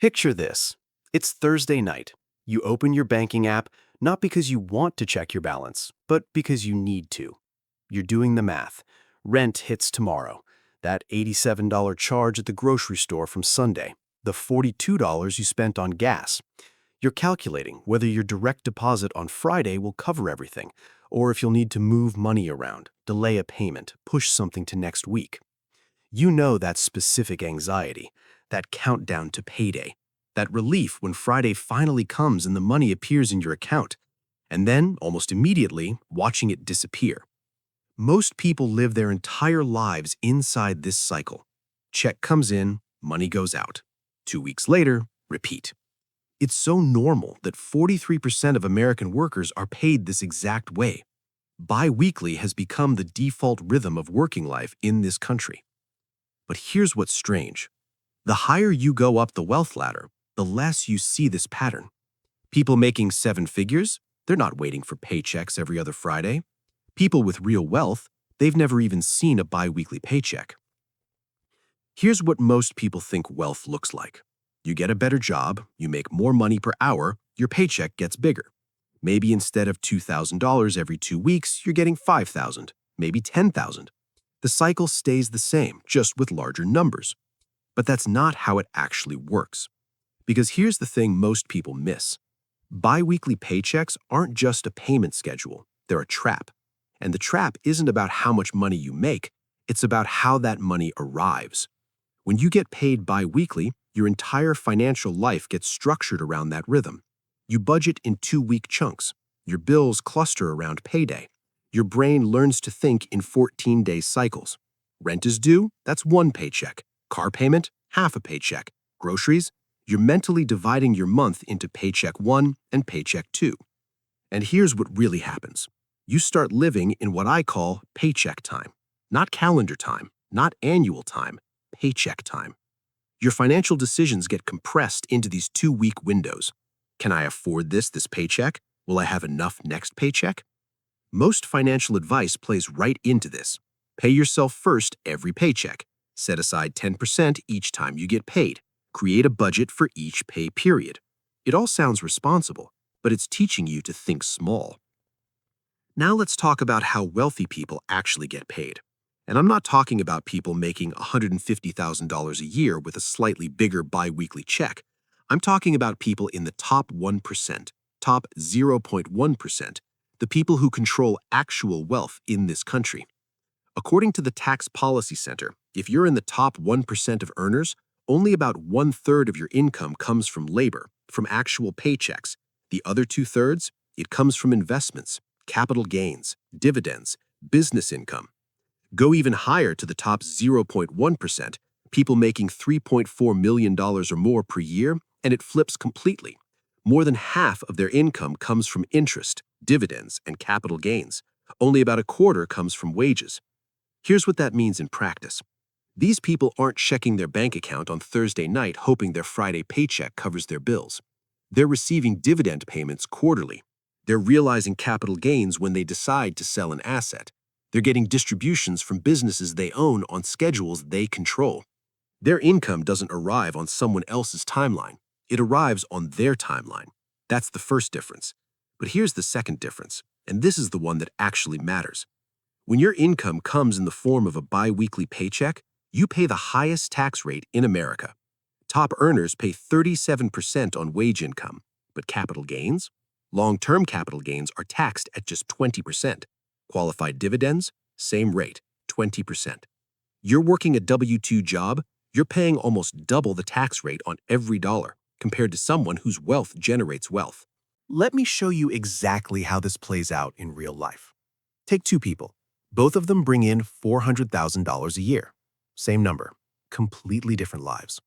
Picture this. It's Thursday night. You open your banking app not because you want to check your balance, but because you need to. You're doing the math. Rent hits tomorrow. That $87 charge at the grocery store from Sunday. The $42 you spent on gas. You're calculating whether your direct deposit on Friday will cover everything, or if you'll need to move money around, delay a payment, push something to next week. You know that specific anxiety, that countdown to payday, that relief when Friday finally comes and the money appears in your account, and then, almost immediately, watching it disappear. Most people live their entire lives inside this cycle. Check comes in, money goes out. 2 weeks later, repeat. It's so normal that 43% of American workers are paid this exact way. Biweekly has become the default rhythm of working life in this country. But here's what's strange. The higher you go up the wealth ladder, the less you see this pattern. People making 7 figures, they're not waiting for paychecks every other Friday. People with real wealth, they've never even seen a biweekly paycheck. Here's what most people think wealth looks like. You get a better job, you make more money per hour, your paycheck gets bigger. Maybe instead of $2,000 every 2 weeks, you're getting $5,000, maybe $10,000. The cycle stays the same, just with larger numbers. But that's not how it actually works. Because here's the thing most people miss. Biweekly paychecks aren't just a payment schedule, they're a trap. And the trap isn't about how much money you make, it's about how that money arrives. When you get paid biweekly, your entire financial life gets structured around that rhythm. You budget in 2-week chunks. Your bills cluster around payday. Your brain learns to think in 14-day cycles. Rent is due, that's 1 paycheck. Car payment, half a paycheck. Groceries, you're mentally dividing your month into paycheck 1 and paycheck 2. And here's what really happens. You start living in what I call paycheck time. Not calendar time, not annual time, paycheck time. Your financial decisions get compressed into these 2-week windows. Can I afford this paycheck? Will I have enough next paycheck? Most financial advice plays right into this. Pay yourself first every paycheck. Set aside 10% each time you get paid. Create a budget for each pay period. It all sounds responsible, but it's teaching you to think small. Now let's talk about how wealthy people actually get paid. And I'm not talking about people making $150,000 a year with a slightly bigger biweekly check. I'm talking about people in the top 1%, top 0.1%, the people who control actual wealth in this country. According to the Tax Policy Center, if you're in the top 1% of earners, only about 1/3 of your income comes from labor, from actual paychecks. The other 2/3, it comes from investments, capital gains, dividends, business income. Go even higher to the top 0.1%, people making $3.4 million or more per year, and it flips completely. More than half of their income comes from interest, dividends, and capital gains. Only about 1/4 comes from wages. Here's what that means in practice. These people aren't checking their bank account on Thursday night hoping their Friday paycheck covers their bills. They're receiving dividend payments quarterly. They're realizing capital gains when they decide to sell an asset. They're getting distributions from businesses they own on schedules they control. Their income doesn't arrive on someone else's timeline. It arrives on their timeline. That's the first difference. But here's the second difference, and this is the one that actually matters. When your income comes in the form of a biweekly paycheck, you pay the highest tax rate in America. Top earners pay 37% on wage income, but capital gains? Long-term capital gains are taxed at just 20%. Qualified dividends? Same rate, 20%. You're working a W-2 job, you're paying almost double the tax rate on every dollar compared to someone whose wealth generates wealth. Let me show you exactly how this plays out in real life. Take 2 people. Both of them bring in $400,000 a year. Same number, completely different lives.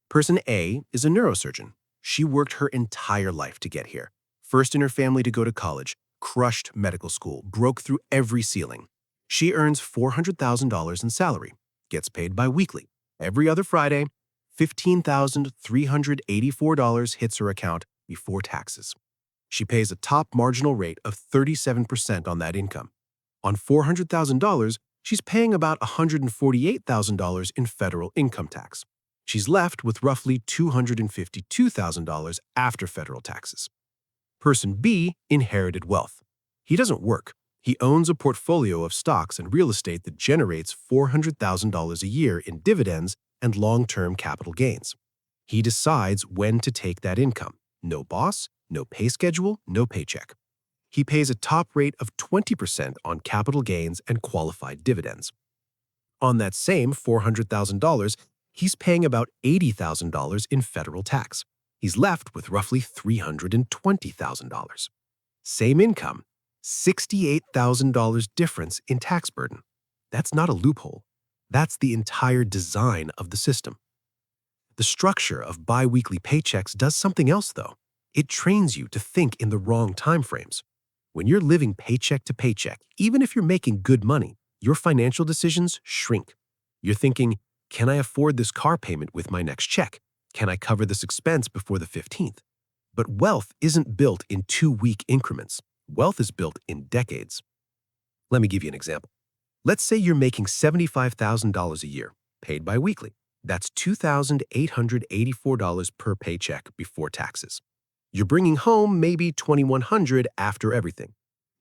Person A is a neurosurgeon. She worked her entire life to get here. First in her family to go to college, crushed medical school, broke through every ceiling. She earns $400,000 in salary, gets paid biweekly. Every other Friday, $15,384 hits her account before taxes. She pays a top marginal rate of 37% on that income. On $400,000, she's paying about $148,000 in federal income tax. She's left with roughly $252,000 after federal taxes. Person B inherited wealth. He doesn't work. He owns a portfolio of stocks and real estate that generates $400,000 a year in dividends and long-term capital gains. He decides when to take that income. No boss, no pay schedule, no paycheck. He pays a top rate of 20% on capital gains and qualified dividends. On that same $400,000, he's paying about $80,000 in federal tax. He's left with roughly $320,000. Same income, $68,000 difference in tax burden. That's not a loophole. That's the entire design of the system. The structure of biweekly paychecks does something else, though. It trains you to think in the wrong time frames. When you're living paycheck to paycheck, even if you're making good money, your financial decisions shrink. You're thinking, can I afford this car payment with my next check? Can I cover this expense before the 15th? But wealth isn't built in 2-week increments. Wealth is built in decades. Let me give you an example. Let's say you're making $75,000 a year, paid biweekly. That's $2,884 per paycheck before taxes. You're bringing home maybe $2,100 after everything.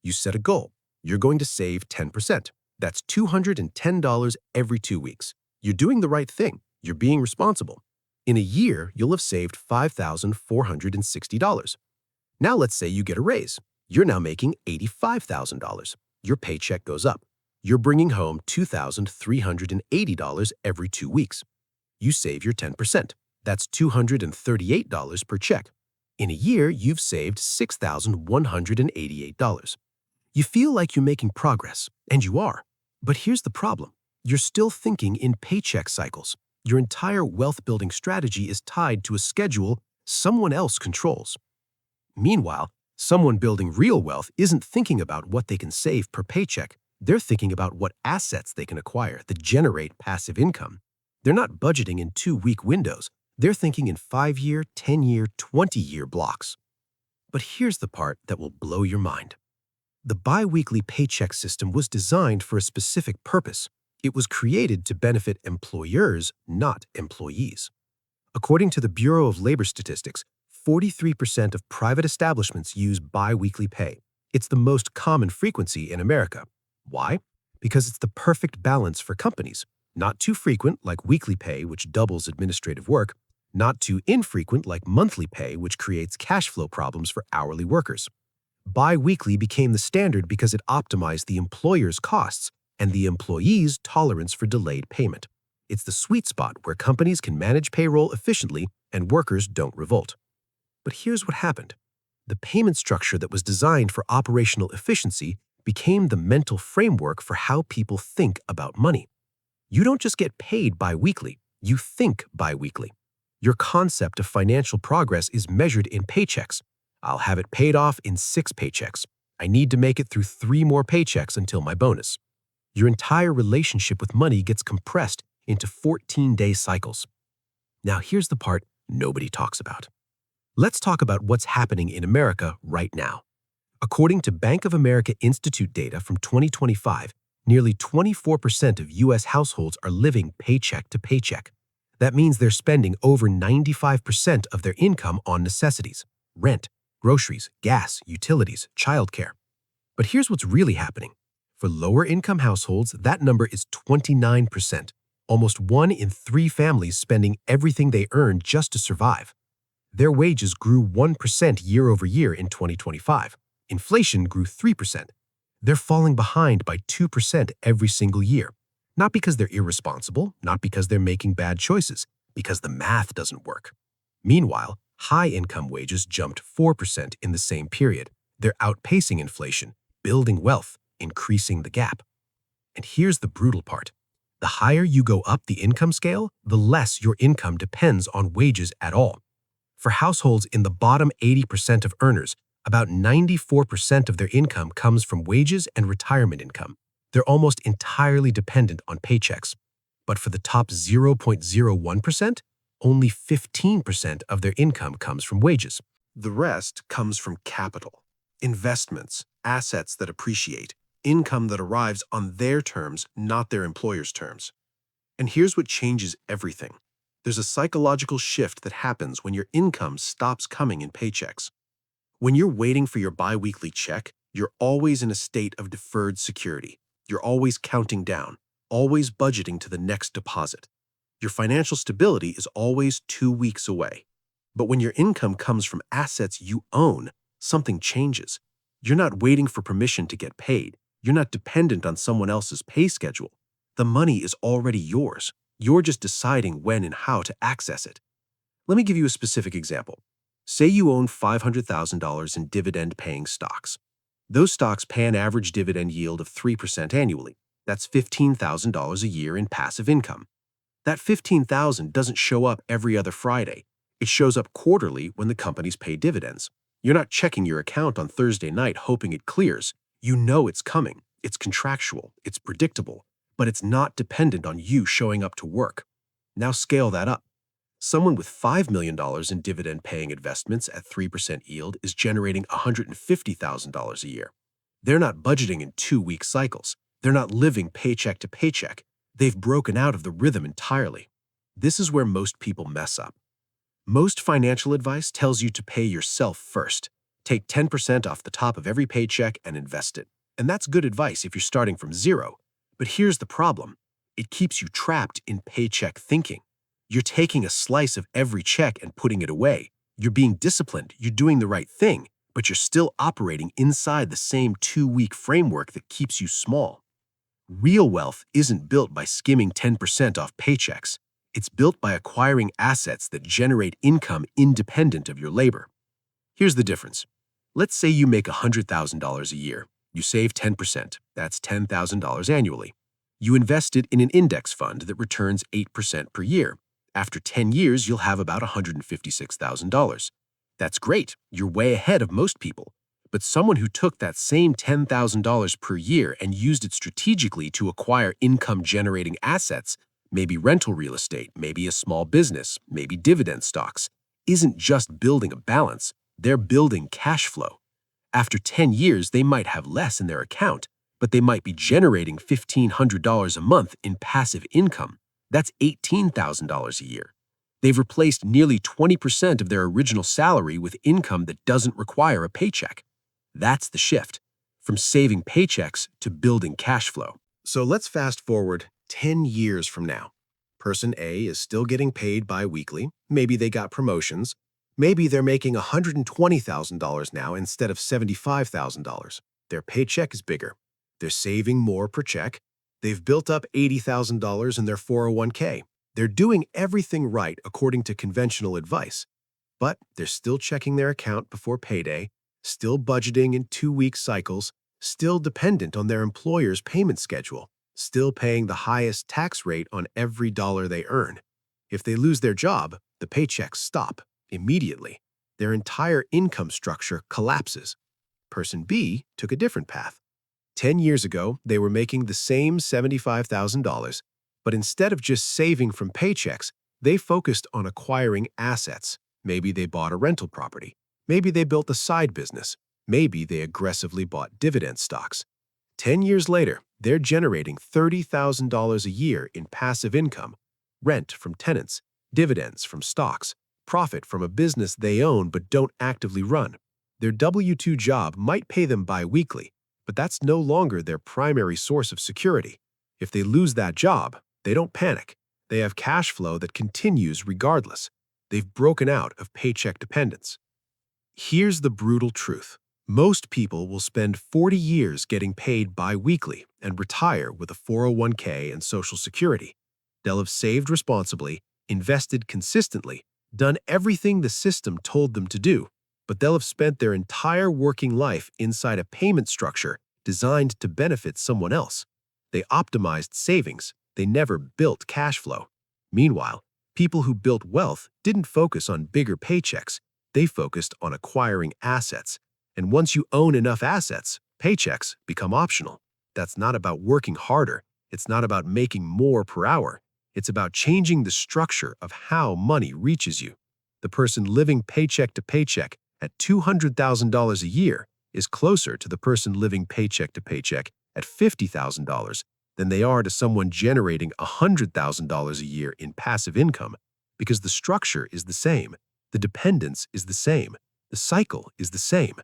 You set a goal. You're going to save 10%. That's $210 every 2 weeks. You're doing the right thing. You're being responsible. In a year, you'll have saved $5,460. Now let's say you get a raise. You're now making $85,000. Your paycheck goes up. You're bringing home $2,380 every 2 weeks. You save your 10%. That's $238 per check. In a year, you've saved $6,188. You feel like you're making progress, and you are. But here's the problem. You're still thinking in paycheck cycles. Your entire wealth-building strategy is tied to a schedule someone else controls. Meanwhile, someone building real wealth isn't thinking about what they can save per paycheck. They're thinking about what assets they can acquire that generate passive income. They're not budgeting in 2-week windows. They're thinking in 5-year, 10-year, 20-year blocks. But here's the part that will blow your mind. The biweekly paycheck system was designed for a specific purpose. It was created to benefit employers, not employees. According to the Bureau of Labor Statistics, 43% of private establishments use biweekly pay. It's the most common frequency in America. Why? Because it's the perfect balance for companies. Not too frequent, like weekly pay, which doubles administrative work. Not too infrequent, like monthly pay, which creates cash flow problems for hourly workers. Bi-weekly became the standard because it optimized the employer's costs and the employee's tolerance for delayed payment. It's the sweet spot where companies can manage payroll efficiently and workers don't revolt. But here's what happened. The payment structure that was designed for operational efficiency became the mental framework for how people think about money. You don't just get paid bi-weekly, you think bi-weekly. Your concept of financial progress is measured in paychecks. I'll have it paid off in 6 paychecks. I need to make it through 3 more paychecks until my bonus. Your entire relationship with money gets compressed into 14-day cycles. Now here's the part nobody talks about. Let's talk about what's happening in America right now. According to Bank of America Institute data from 2025, nearly 24% of U.S. households are living paycheck to paycheck. That means they're spending over 95% of their income on necessities, rent, groceries, gas, utilities, childcare. But here's what's really happening. For lower-income households, that number is 29%, almost 1 in 3 families spending everything they earn just to survive. Their wages grew 1% year over year in 2025. Inflation grew 3%. They're falling behind by 2% every single year. Not because they're irresponsible, not because they're making bad choices, because the math doesn't work. Meanwhile, high-income wages jumped 4% in the same period. They're outpacing inflation, building wealth, increasing the gap. And here's the brutal part. The higher you go up the income scale, the less your income depends on wages at all. For households in the bottom 80% of earners, about 94% of their income comes from wages and retirement income. They're almost entirely dependent on paychecks. But for the top 0.01%, only 15% of their income comes from wages. The rest comes from capital, investments, assets that appreciate, income that arrives on their terms, not their employer's terms. And here's what changes everything. There's a psychological shift that happens when your income stops coming in paychecks. When you're waiting for your biweekly check, you're always in a state of deferred security. You're always counting down, always budgeting to the next deposit. Your financial stability is always 2 weeks away. But when your income comes from assets you own, something changes. You're not waiting for permission to get paid. You're not dependent on someone else's pay schedule. The money is already yours. You're just deciding when and how to access it. Let me give you a specific example. Say you own $500,000 in dividend-paying stocks. Those stocks pay an average dividend yield of 3% annually. That's $15,000 a year in passive income. That $15,000 doesn't show up every other Friday. It shows up quarterly when the companies pay dividends. You're not checking your account on Thursday night hoping it clears. You know it's coming. It's contractual. It's predictable. But it's not dependent on you showing up to work. Now scale that up. Someone with $5 million in dividend-paying investments at 3% yield is generating $150,000 a year. They're not budgeting in 2-week cycles. They're not living paycheck to paycheck. They've broken out of the rhythm entirely. This is where most people mess up. Most financial advice tells you to pay yourself first. Take 10% off the top of every paycheck and invest it. And that's good advice if you're starting from zero. But here's the problem. It keeps you trapped in paycheck thinking. You're taking a slice of every check and putting it away. You're being disciplined, you're doing the right thing, but you're still operating inside the same 2-week framework that keeps you small. Real wealth isn't built by skimming 10% off paychecks. It's built by acquiring assets that generate income independent of your labor. Here's the difference. Let's say you make $100,000 a year. You save 10%. That's $10,000 annually. You invest it in an index fund that returns 8% per year. After 10 years, you'll have about $156,000. That's great. You're way ahead of most people. But someone who took that same $10,000 per year and used it strategically to acquire income-generating assets, maybe rental real estate, maybe a small business, maybe dividend stocks, isn't just building a balance, they're building cash flow. After 10 years, they might have less in their account, but they might be generating $1,500 a month in passive income. That's $18,000 a year. They've replaced nearly 20% of their original salary with income that doesn't require a paycheck. That's the shift, from saving paychecks to building cash flow. So let's fast forward 10 years from now. Person A is still getting paid bi-weekly. Maybe they got promotions. Maybe they're making $120,000 now instead of $75,000. Their paycheck is bigger. They're saving more per check. They've built up $80,000 in their 401k. They're doing everything right according to conventional advice. But they're still checking their account before payday, still budgeting in 2-week cycles, still dependent on their employer's payment schedule, still paying the highest tax rate on every dollar they earn. If they lose their job, the paychecks stop immediately. Their entire income structure collapses. Person B took a different path. 10 years ago, they were making the same $75,000, but instead of just saving from paychecks, they focused on acquiring assets. Maybe they bought a rental property. Maybe they built a side business. Maybe they aggressively bought dividend stocks. 10 years later, they're generating $30,000 a year in passive income, rent from tenants, dividends from stocks, profit from a business they own but don't actively run. Their W-2 job might pay them bi-weekly, but that's no longer their primary source of security. If they lose that job, they don't panic. They have cash flow that continues regardless. They've broken out of paycheck dependence. Here's the brutal truth. Most people will spend 40 years getting paid bi-weekly and retire with a 401k and Social Security. They'll have saved responsibly, invested consistently, done everything the system told them to do, but they'll have spent their entire working life inside a payment structure designed to benefit someone else. They optimized savings. They never built cash flow. Meanwhile, people who built wealth didn't focus on bigger paychecks. They focused on acquiring assets. And once you own enough assets, paychecks become optional. That's not about working harder. It's not about making more per hour. It's about changing the structure of how money reaches you. The person living paycheck to paycheck at $200,000 a year is closer to the person living paycheck to paycheck at $50,000 than they are to someone generating $100,000 a year in passive income. Because the structure is the same, the dependence is the same, the cycle is the same.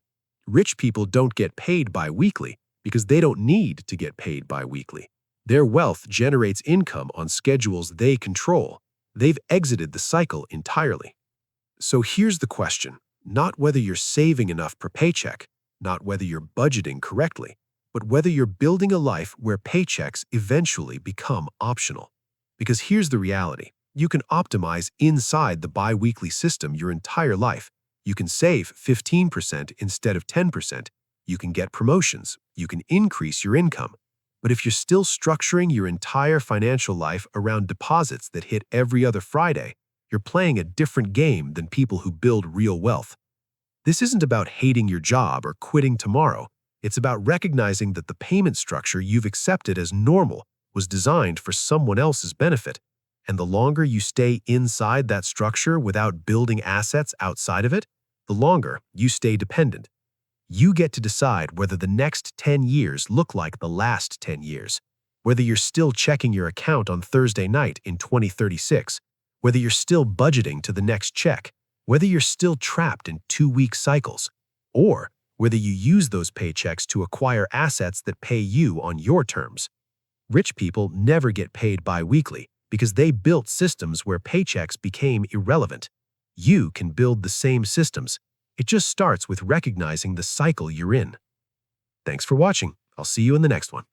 Rich people don't get paid bi-weekly because they don't need to get paid bi-weekly. Their wealth generates income on schedules they control. They've exited the cycle entirely. So here's the question, not whether you're saving enough per paycheck, not whether you're budgeting correctly, but whether you're building a life where paychecks eventually become optional. Because here's the reality. You can optimize inside the bi-weekly system your entire life. You can save 15% instead of 10%. You can get promotions. You can increase your income. But if you're still structuring your entire financial life around deposits that hit every other Friday, you're playing a different game than people who build real wealth. This isn't about hating your job or quitting tomorrow. It's about recognizing that the payment structure you've accepted as normal was designed for someone else's benefit. And the longer you stay inside that structure without building assets outside of it, the longer you stay dependent. You get to decide whether the next 10 years look like the last 10 years, whether you're still checking your account on Thursday night in 2036, whether you're still budgeting to the next check, whether you're still trapped in 2-week cycles, or whether you use those paychecks to acquire assets that pay you on your terms. Rich people never get paid bi-weekly because they built systems where paychecks became irrelevant. You can build the same systems. It just starts with recognizing the cycle you're in. Thanks for watching. I'll see you in the next one.